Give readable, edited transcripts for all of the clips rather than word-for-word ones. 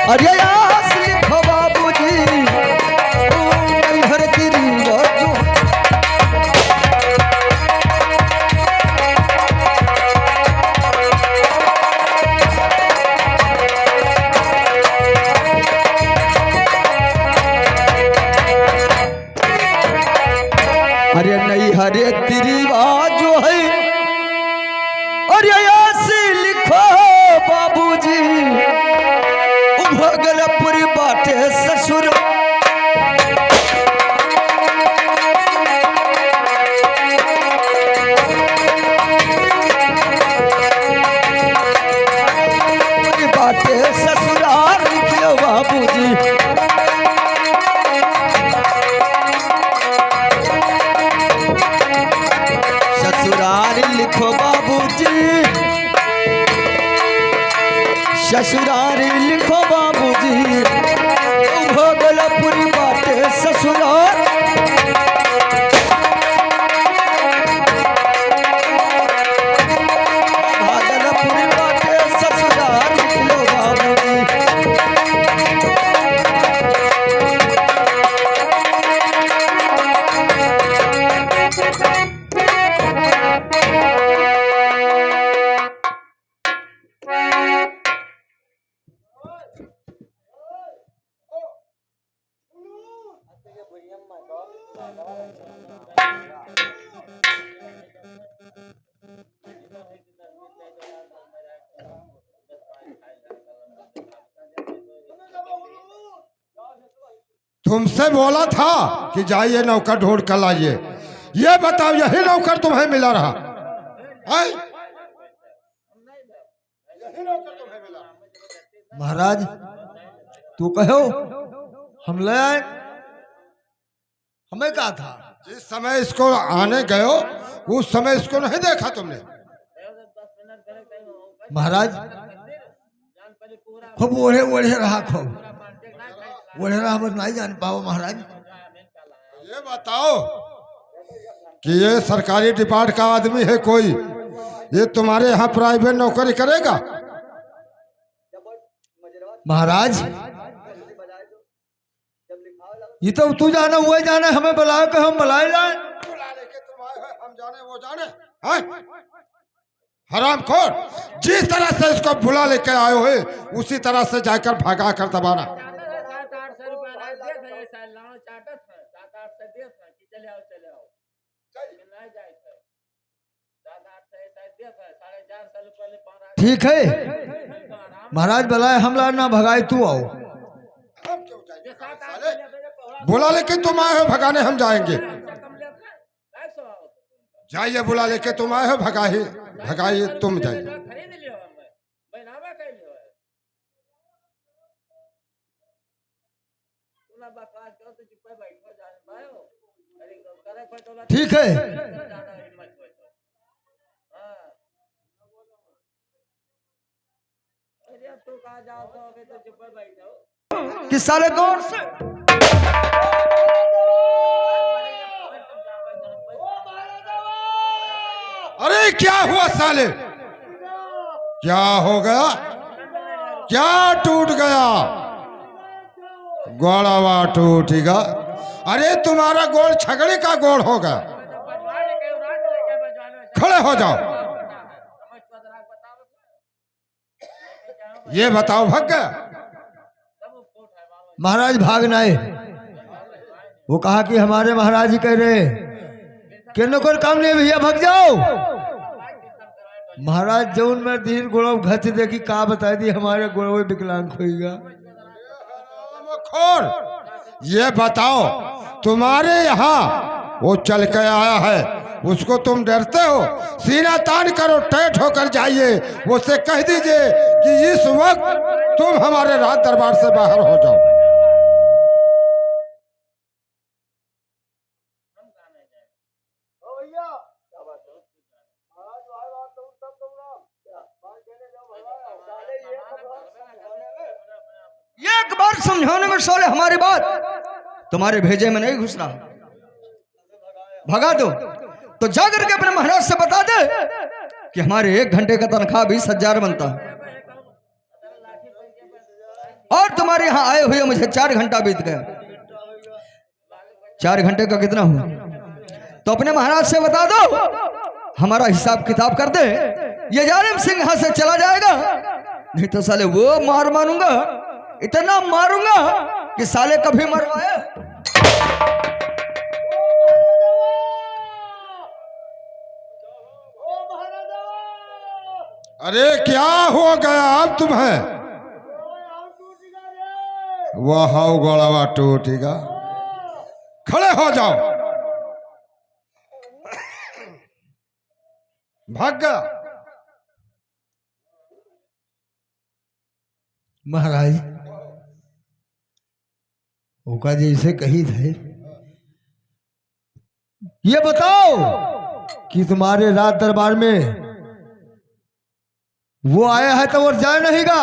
अरे आस लिखो बाबूजी घर की रिवाजों। अरे नहीं हरे रिवाज जो है और ऐसे लिखो बाबूजी भगलपुरी बाटे ससुर। बाटे ससुराल लिखो बाबूजी ससुराल लिखो बाबूजी ससुराल लिखो बाबूजी भोगलपुरी बाटे ससुराल। भागलपुरी बाटे ससुराल लिखो बाबूजी। तुमसे बोला था कि जाइए नौकर ढूंढ कर लाइए। ये बताओ यही नौकर तुम्हें मिला रहा है? यही नौकर तुम्हें मिला? महाराज तू कहो हम ले आए, हमें कहा था जिस समय इसको आने गयो उस समय इसको नहीं देखा तुमने? महाराज खूब ओढ़े ओढ़े रहा, खूब ओढ़े रहा, बस नहीं जान पाओ महाराज। ये बताओ कि ये सरकारी डिपार्ट का आदमी है कोई, ये तुम्हारे यहाँ प्राइवेट नौकरी करेगा? महाराज ये तो तू जाना हुआ जाना, हमें बुलाओ कि हम बुलाए जाए? बुला लेके तुम आए हो, हम जाने वो जाने हैं? हरामखोर, जिस तरह से इसको बुला लेके आए हो उसी तरह से जाकर भगा कर दबाना। ठीक है महाराज बुलाए, हम ला ना भगाए, तू आओ। बुला लेके तुम आए हो भगाने, हम जाएंगे? जाइए, बुला लेके तुम आए हो भगाइए, भगाइए तुम जाइए। ठीक है कि सारे दौर से अरे क्या हुआ साले, क्या हो गया, क्या टूट गया? गोड़वा टूटेगा? अरे तुम्हारा गोड़ छगड़े का गोड़ होगा। खड़े हो जाओ, ये बताओ भाग गया? महाराज भागना है, वो कहा कि हमारे महाराज जी कह रहे कि नौकर काम नहीं भैया भाग जाओ। महाराज जौन में धीर गोड़ो घच देखी का बता दी हमारे गोड़ो विकलांग होगा। खोर, ये बताओ तुम्हारे यहाँ वो चल के आया है, उसको तुम डरते हो? सीना तान करो, टेढ़ होकर जाइए, उससे कह दीजिए कि इस वक्त तुम हमारे राज दरबार से बाहर हो जाओ। एक बार समझाने में सोले हमारी बात तुम्हारे भेजे में नहीं घुसना, भगा दो तो जाकर के अपने महाराज से बता दे कि हमारे 1 घंटे का तनख्वाह 20,000 बनता है। और तुम्हारे यहाँ आए हुए मुझे 4 घंटा बीत गया। 4 घंटे का कितना हुआ? तो अपने महाराज से बता दो, हमारा हिसाब किताब कर दे। ये जालिम सिंह यहाँ से चला जाएगा, नहीं तो साले वो मार मारूंगा, इतना मारूंगा कि साले कभी मरवाए। अरे क्या हो गया अब तुम्हें? वह गोड़वा टूटेगा, खड़े हो जाओ। भाग गया। महाराज ओका जैसे कही थे, ये बताओ कि तुम्हारे राज दरबार में वो आया है तो वो जाए नहीं गा।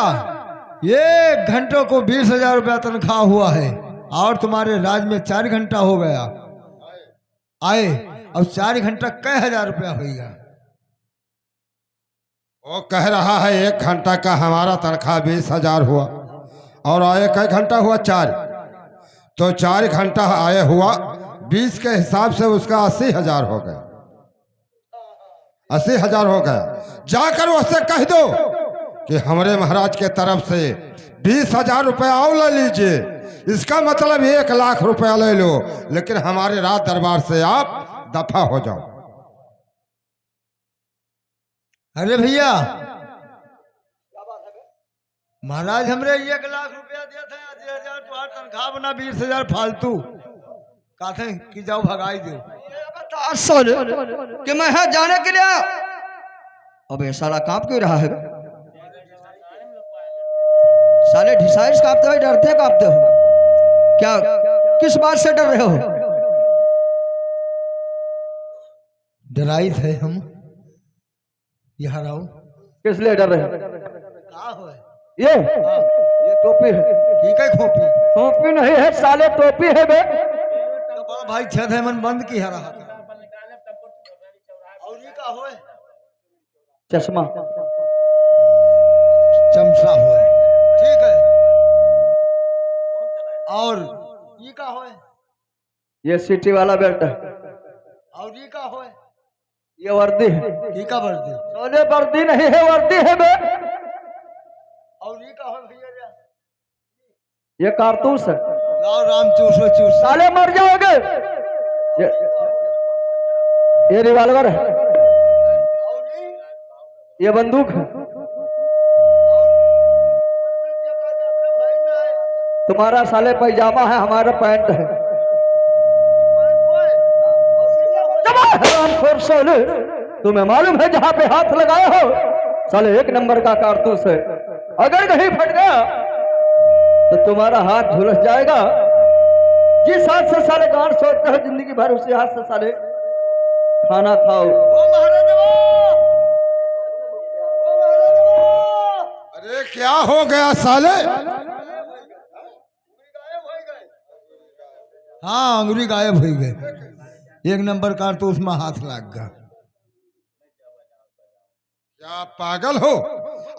1 घंटों को 20,000 रुपया तनख्वाह हुआ है और तुम्हारे राज में 4 घंटा हो गया आए, और 4 घंटा कई हजार रुपया होगा। वो कह रहा है 1 घंटा का हमारा तनख्वाह 20,000 हुआ और आए कई घंटा हुआ? 4। तो 4 घंटा आए हुआ 20 के हिसाब से उसका 80,000 हो गया। 80,000 हो गया। जाकर उससे कह दो कि हमारे महाराज के तरफ से 20,000 रुपया और ले लीजिए। इसका मतलब 1 लाख रुपया ले लो, लेकिन हमारे राज दरबार से आप दफा हो जाओ। अरे भैया, महाराज हमरे 1 लाख रुपया दिया था, 80,000 तुम्हारा तनख्वाह बना, 20,000 फालतू कहते कि जाओ भगाई दो। सुन कि मैं यहाँ जाने के लिए, अब ये साला कांप क्यों रहा है? साले ढिसाइस कांपते हो, डरते कांपते हो क्या? किस बात से डर रहे हो? डराई थे हम यहाँ रहो। किस लिए डर रहे हो? का हो ये टोपी है। ठीक है, खोपी टोपी नहीं है साले, टोपी है बे। तो बड़ा भाई छे थे मन बंद की रहा था। और ये का हो? चश्मा चमचा हो, ठीक है। और ये का हो? ये सिटी वाला बेल्ट है। और ये का हो? ये वर्दी है। ये का वर्दी? सोने वर्दी नहीं है, वर्दी है बे। और ये का हो भैया? ये कारतूस है। लाओ राम चूसो चूस। साले मर जाओगे। ये रिवॉल्वर है। ये बंदूक है। तुम्हारा साले पैजामा है, हमारा पैंट है। साले तुम्हें मालूम है जहां पे हाथ लगाए हो साले 1 नंबर का कारतूस है। अगर कहीं फट गया तो तुम्हारा हाथ झुलस जाएगा। जिस हाथ से साले गांठ सोचते हो जिंदगी भर, उसी हाथ से साले खाना खाओ। अरे क्या हो गया साले? हाँ, अंगुरी गायब हो गए। 1 नंबर कारतूस में हाथ लग गया। क्या पागल हो?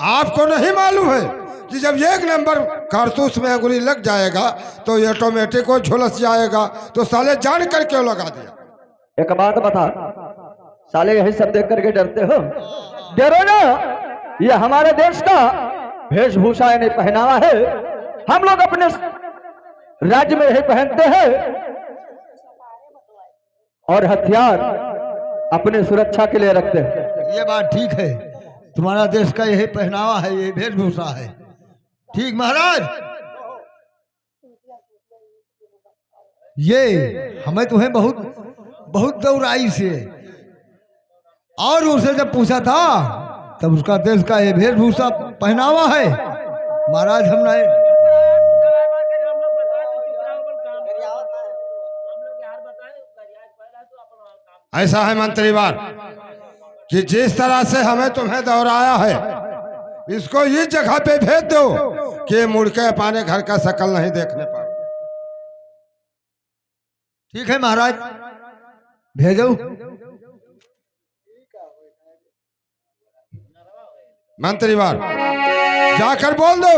आपको नहीं मालूम है कि जब 1 नंबर कारतूस में अंगुली लग जाएगा तो ये ऑटोमेटिक को झुलस जाएगा? तो साले जान कर क्यों लगा दिया? एक बात बता, साले यही सब देख करके डरते हो? डरो ना, ये हमारे देश का वेशभूषा यानी पहनावा है। हम लोग अपने राज्य में यही पहनते हैं और हथियार अपने सुरक्षा के लिए रखते हैं। ये बात ठीक है, तुम्हारा देश का यही पहनावा है, ये वेशभूषा है। ठीक महाराज, ये हमें तुम्हें बहुत बहुत दौराई से, और उसे जब पूछा था तब उसका देश का ये वेशभूषा पहनावा है। महाराज हम नहीं ऐसा है मंत्रीवार कि जिस तरह से हमें तुम्हें दोहराया है, इसको इस जगह पे भेज दो कि मुड़ के अपने घर का शकल नहीं देखने पाए। ठीक है महाराज, भेजो। मंत्रीवार जाकर बोल दो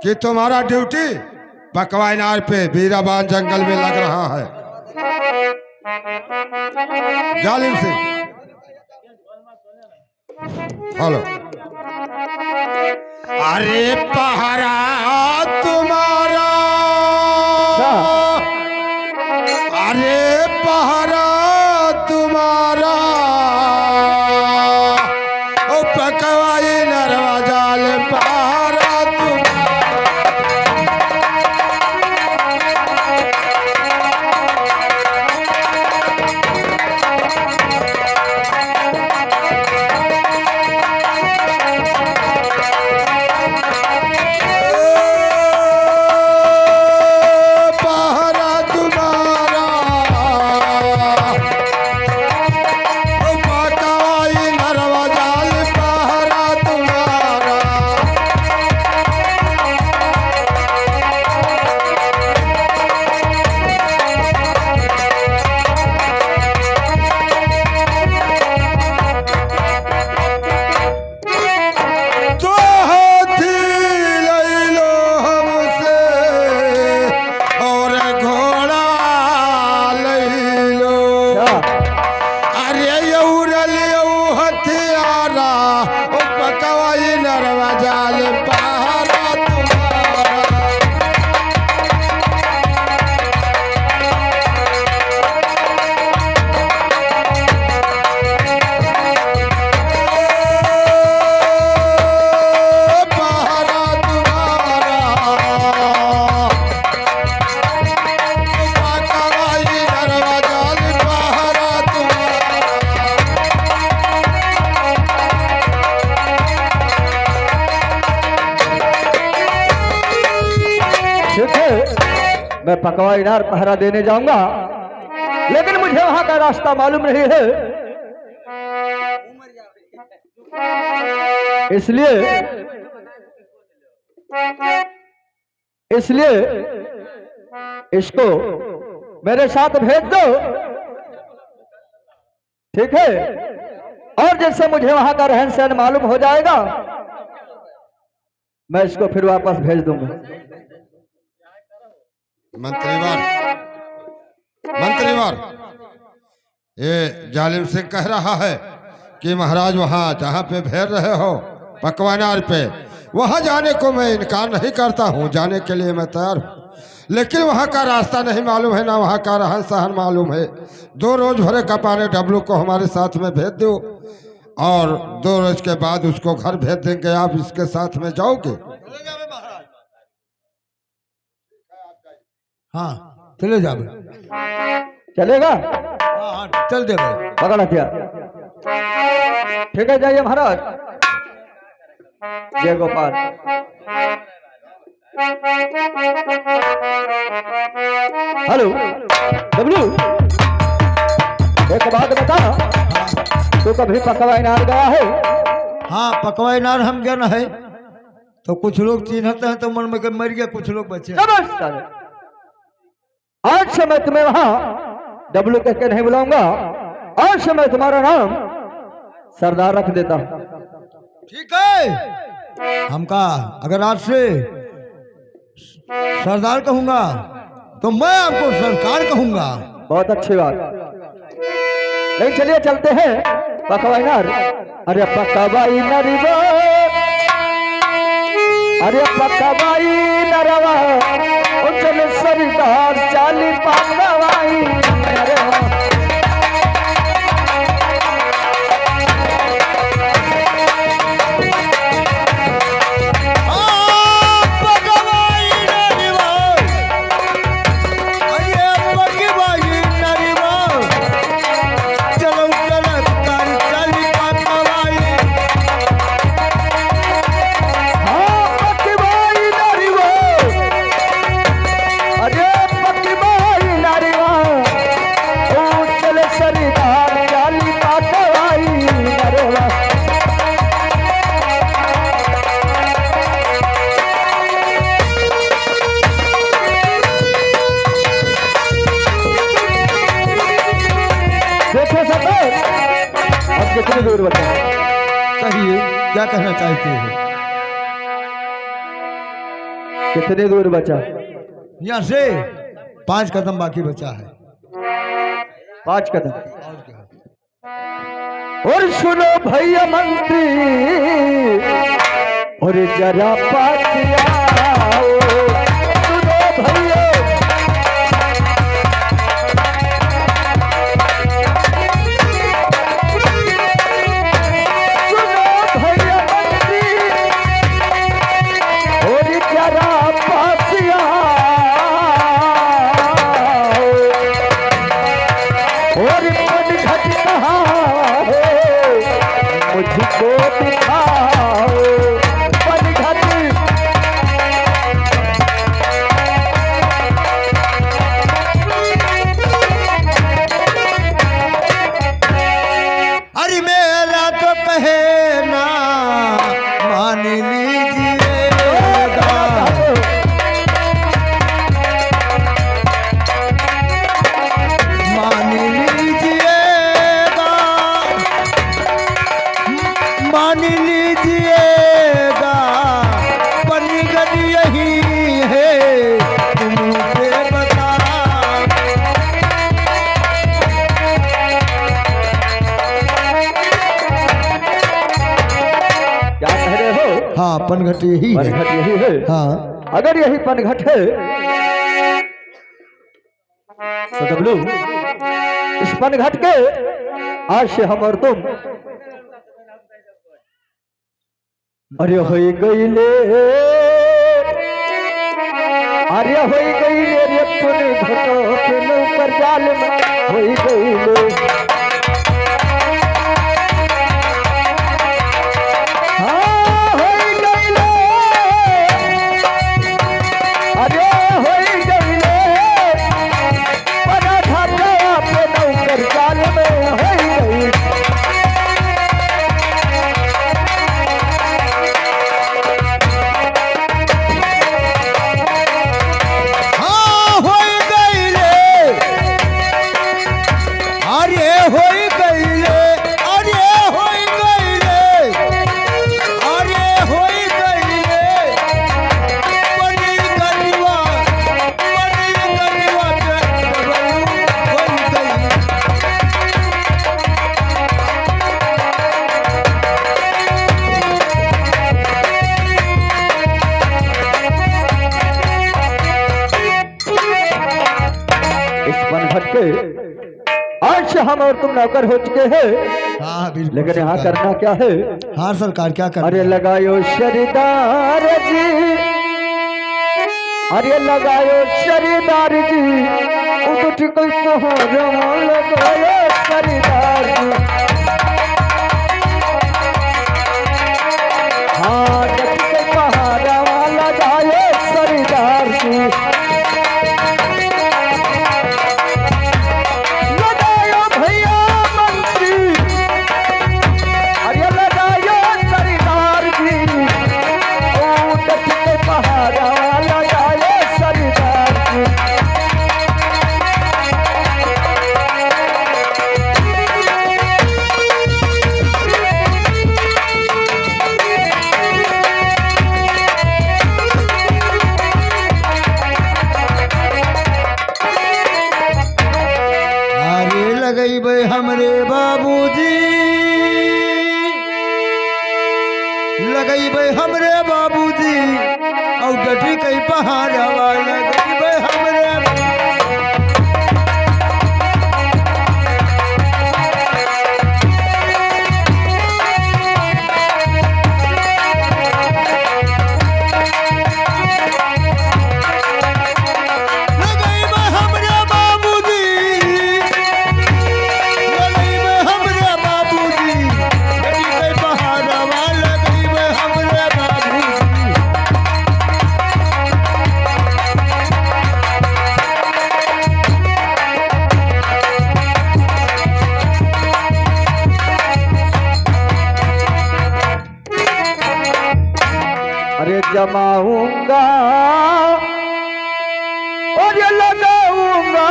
कि तुम्हारा ड्यूटी पकवाइनार पे बीराबान जंगल में लग रहा है। जालिम सिंह हेलो। अरे पहरा तुम्हारा, अरे पहरा तुम्हारा, ओ पकवाई नरवा जाल पहरा तुम्हारा। मैं पकवाइनार पहरा देने जाऊंगा, लेकिन मुझे वहां का रास्ता मालूम नहीं है, इसलिए इसको मेरे साथ भेज दो, ठीक है? और जैसे मुझे वहां का रहन सहन मालूम हो जाएगा, मैं इसको फिर वापस भेज दूंगा। मंत्रीवार, ये जालिम सिंह कह रहा है कि महाराज वहां जहां पे भेज रहे हो पकवानार पे, वहां जाने को मैं इनकार नहीं करता हूं, जाने के लिए मैं तैयार हूं, लेकिन वहां का रास्ता नहीं मालूम है, ना वहां का रहन सहन मालूम है। 2 रोज भरे का पानी डब्लू को हमारे साथ में भेज दो, और 2 रोज के बाद उसको घर भेज देंगे। आप इसके साथ में जाओगे? हाँ चले जाओ। चलेगा? हाँ चल दे भाई। पकड़ हथियार। ठीक है, जाइए महाराज। जय गोपाल। हेलो डब्लू, एक बात बता, तू कभी पकवाइनार गया है? हाँ पकवाइनार हम गए न है, तो कुछ लोग चिन्हते हैं तो मन में मर गया, कुछ लोग बचे। नमस्कार। आज से मैं तुम्हें वहां डब्लू कह के नहीं बुलाऊंगा, आज से मैं तुम्हारा नाम सरदार रख देता हूं। ठीक है, हमका अगर आज से सरदार कहूंगा तो मैं आपको सरकार कहूंगा। बहुत अच्छी बात। नहीं, चलिए चलते हैं पकवाइनार। अरे पकवाइनार, अरे पकवाइनारवा, चल सरदार चाली पकवाई। कितनी दूर बताओ, कहिए क्या कहना चाहते हो? कितने दूर बचा? यहाँ से 5 कदम बाकी बचा है। 5 कदम। और क्या? और सुनो भैया मंत्री, और जरा पास आओ, सुनो भैया। सुनो भैया मंत्री, और जरा पास आओ, और मन घट कहाँ है मुझको दिखाओ, मन घट। अरे मेरा तो कहे ना मान लीजिएगा, मान लीजिएगा, मान लीजिएगा, पनीगत यही है तुमसे बता। क्या कह रहे हो? हाँ पनघट यही है। पनघट यही है। हाँ अगर यही पनघट है तो डब्लू, इस पनघट के आज से हम और तुम अरे होई गईले, अरे होई गईले रे पनघटो के नौकर जाल में होई गईले। हाँ होई गईले, अरे होई गईले, पराठा पे नौकर जाल में होई गई। हाँ होई गईले, अरे होई गईले, अरे होई गईले, अरे होई गईले, पनीर कलवा के होई गई। इस पनघट के आज से हम और तुम नौकर हो चुके हैं, हाँ बिल्कुल। लेकिन यहाँ सरकार। करना क्या है? हाँ सरकार क्या कर अरे लगायो शरीदार जी, अरे लगायो शरीदार जी, उठ कोई पहाड़ लगायो शरीदार जी। हाँ उठ कोई पहाड़ लगायो शरीदार जी। लगायो भैया मंत्री, अरे लगायो शरीदार जी, उठ कोई पहाड़ लगायो शरीदार जी। अरे लगई बे हमरे बाबूजी, लगई बे हमरे बाबूजी, और डटी कई पहाड़वा लगई बे हमरे। लगई बे हमरे बाबूजी, लगई बे हमरे बाबूजी, डटी कई पहाड़वा लगई बे हमरे बाबूजी। अरे जमाऊंगा और ये लगाऊंगा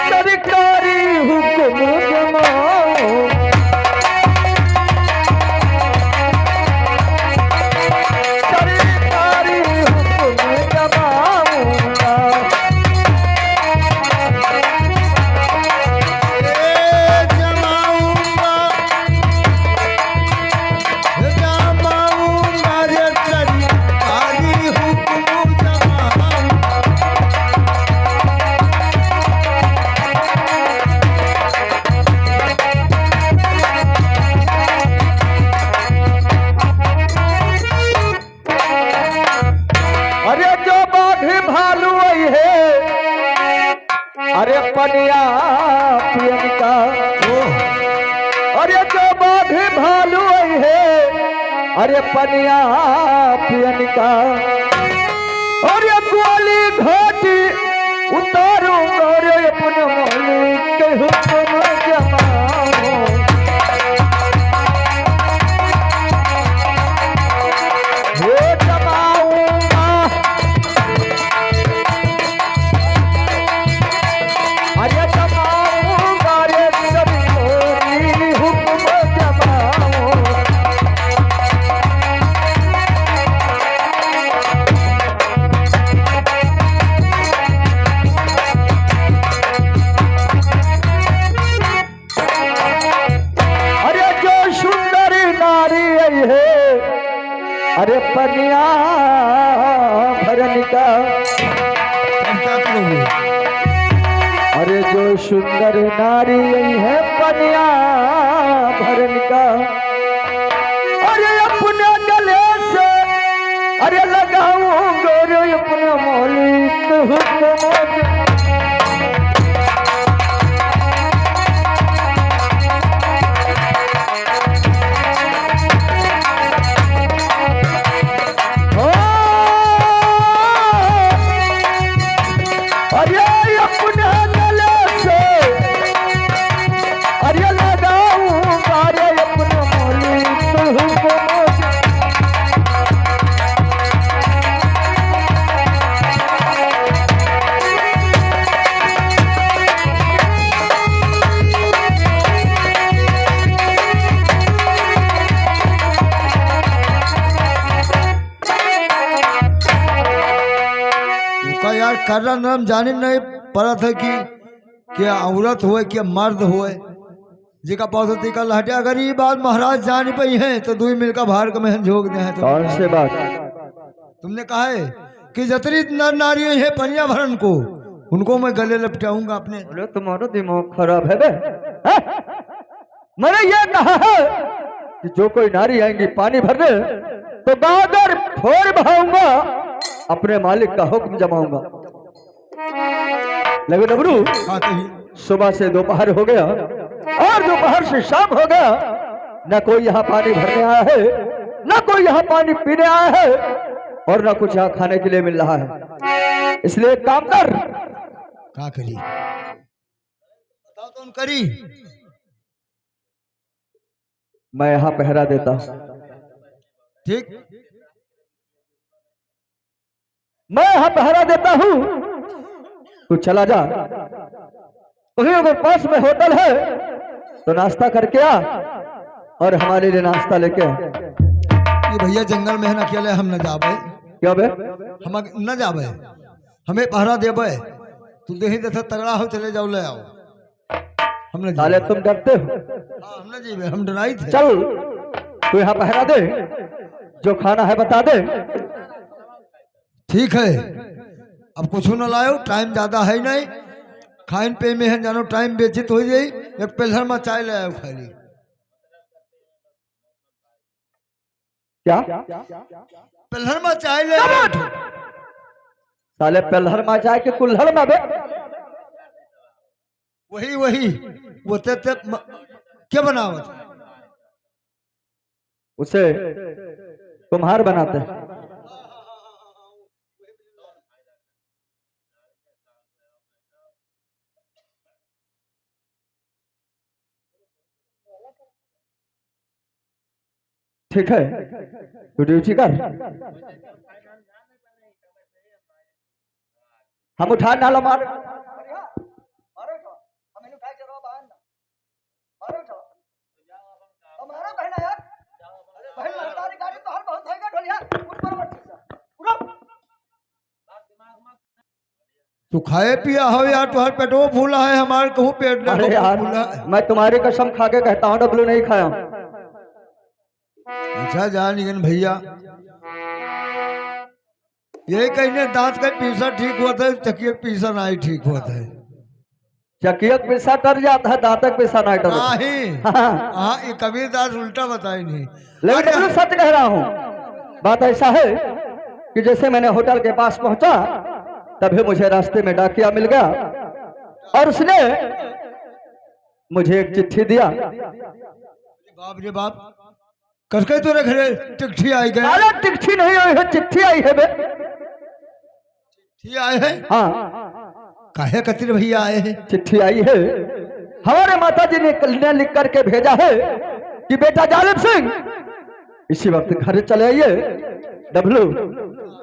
सरकारी हुक्म जमाऊं। सरकारी हुक्म अरे जो बाघी भालू आई है अरे पनिया पियन का अरे ग्वाली घाटी उतारूंगा रे अपने मालिक के हुक्म जमाऊं वो जमाऊंगा अरे जमाऊंगा रे सभी मोरी हुक्म जमाऊं अरे जो सुंदर नारी आई है अरे पनिया भरन का अब क्या करोगे? अरे जो सुंदर नारी आई है पनिया भरन का अरे अपने गले से अरे लगाऊंगा रे अपने मौलिक हुक्म अरे अपने गले से अरे लगाऊंगा रे अपने मौलिक हुक्म उनका यार कारण नाम जाने नहीं पड़ा था कि क्या औरत होए क्या मर्द होए जिका पौधती का लहटिया अगर ये बात महाराज जान पई है तो दुई मिलकर भार का महन झोंक दे हैं तो कौन से बात तुमने कहा है कि जतरी नर नारी है पनिया भरन को उनको मैं गले लपटाऊंगा अपने। बोले तुम्हारा दिमाग खराब है बे हैं? मैंने ये कहा है कि जो कोई नारी आएंगी पानी भरने तो गागर फोड़ बहाऊंगा अपने मालिक का हुक्म जमाऊंगा। लेकिन नबरू हाँ कही सुबह से दोपहर हो गया और दोपहर से शाम हो गया न कोई यहाँ पानी भरने आया है न कोई यहाँ पानी पीने आया है और न कुछ यहाँ खाने के लिए मिल रहा है। इसलिए एक काम कर का करी बताओ तो करी मैं यहाँ पहरा देता हूँ ठीक मैं यहाँ पहरा देता हूँ तू चला जा कहीं अगर पास में होटल है तो नाश्ता करके आ और हमारे लिए नाश्ता लेके आ। ये भैया जंगल में है ना अकेले हम न जाबे क्या बे हम न जाबे हमें पहरा देबे तू देही देथा तगड़ा हो चले जाओ ले आओ हम न साले तुम डरते हो हाँ हम न जीवे हम डराई थे चल तू यहाँ पहरा दे जो खाना है बता दे। ठीक है अब कुछ न लाओ टाइम ज्यादा है नहीं खाइन पे में है जानो टाइम बेचित हो जाई एक पेलहर में चाय ले आओ खाली क्या पेलहर में चाय ले आओ साले पलहर में जाए के कुल्हड़ में बे वही वही वो ते क्या बनावत उसे कुम्हार बनाते हैं। ठीक है तू ड्यूटी कर हम उठा नाला मार तू खाए पिया हो यार तुहार पेटो फूला है हमारे कहूँ पेट अरे यार फूला है। मैं तुम्हारी कसम खा के कहता हूँ डब्लू नहीं खाया हूं। अच्छा जान निगन भैया यही कहने दांत का पीसा ठीक होता है चकिया पीसा नहीं ठीक होता है चकियक पिसा टर जाता है दांतक पिसा नहीं टर नहीं हाँ। हाँ ये कबीरदास उल्टा बताई नहीं लेकिन अरे, मैं सच कह रहा हूँ बात ऐसा है कि जैसे मैंने होटल के पास पहुंचा तभी मुझे रास्ते में डाकिया मिल गया और उसने मुझे एक चिट्ठी दिया बाप रे बाप, कसके तोरे घरे चिट्ठी आई गए? अरे चिट्ठी नहीं आई है, चिट्ठी आई है बे। चिट्ठी आए हैं? हाँ काहे कतिर भैया आए हैं? चिट्ठी आई है, हमारे माता जी ने लिख करके भेजा है कि बेटा जालिम सिंह इसी वक्त घर चले आइए। डब्लू,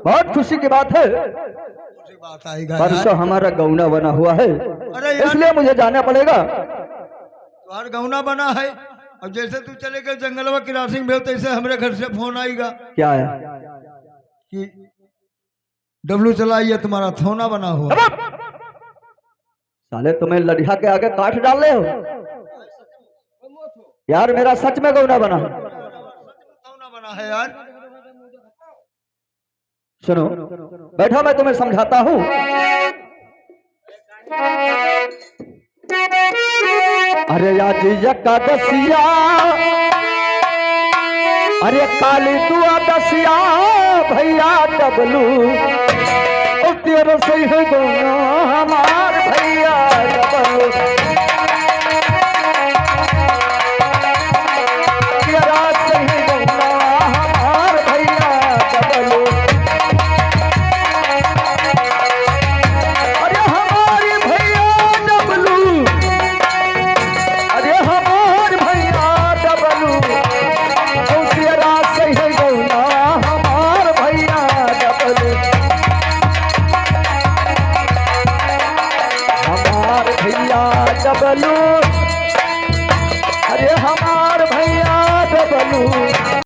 बहुत खुशी की बात है, बात आएगा परसों हमारा गौना बना हुआ है, अरे यार, इसलिए मुझे जाना पड़ेगा। तुम्हारा गौना बना है, अब जैसे तू चले गए जंगलवा किरासिंग भेज, तैसे हमारे घर से फोन आएगा क्या है कि डब्लू चलाइए, तुम्हारा थोना बना हुआ। साले तुम्हें लड़िया के आगे काट डाल रहे हो यार, मेरा सच में गौना बना है। थोना बना है यार। सुनो, बैठो मैं तुम्हें समझाता हूँ। अरे आज एकादशिया, अरे काली दुआ दसिया भैया डबलू, और तेरा सही है गौना हमार भैया डबलू, तेरा सही गौना हमार भैया डबलू। अरे हमारे भैया डबलू, अरे हमार भैया डबलू, और तेरा सही गौना हमार भैया डबलू, हमार भैया डबलू।